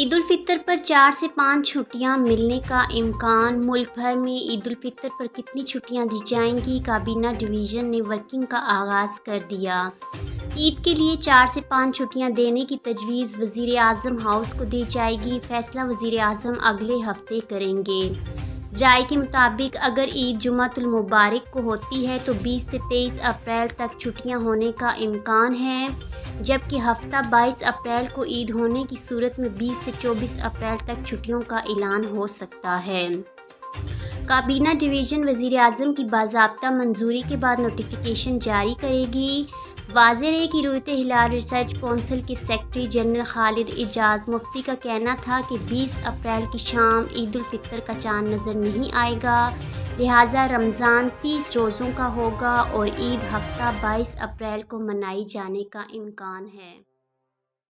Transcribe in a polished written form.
عید الفطر پر 4 سے 5 چھٹیاں ملنے کا امکان۔ ملک بھر میں عید الفطر پر کتنی چھٹیاں دی جائیں گی؟ کابینہ ڈویژن نے ورکنگ کا آغاز کر دیا۔ عید کے لیے 4 سے 5 چھٹیاں دینے کی تجویز وزیر اعظم ہاؤس کو دی جائے گی۔ فیصلہ وزیر اعظم اگلے ہفتے کریں گے۔ ذرائع کے مطابق اگر عید جمعۃ المبارک کو ہوتی ہے تو 20 سے 23 اپریل تک چھٹیاں ہونے کا امکان ہے، جبکہ ہفتہ 22 اپریل کو عید ہونے کی صورت میں 20 سے 24 اپریل تک چھٹیوں کا اعلان ہو سکتا ہے۔ کابینہ ڈویژن وزیر اعظم کی باضابطہ منظوری کے بعد نوٹیفیکیشن جاری کرے گی۔ واضح رہے کہ رویت ہلال ریسرچ کونسل کے سیکرٹری جنرل خالد اعجاز مفتی کا کہنا تھا کہ 20 اپریل کی شام عید الفطر کا چاند نظر نہیں آئے گا، لہٰذا رمضان 30 روزوں کا ہوگا اور عید ہفتہ 22 اپریل کو منائی جانے کا امکان ہے۔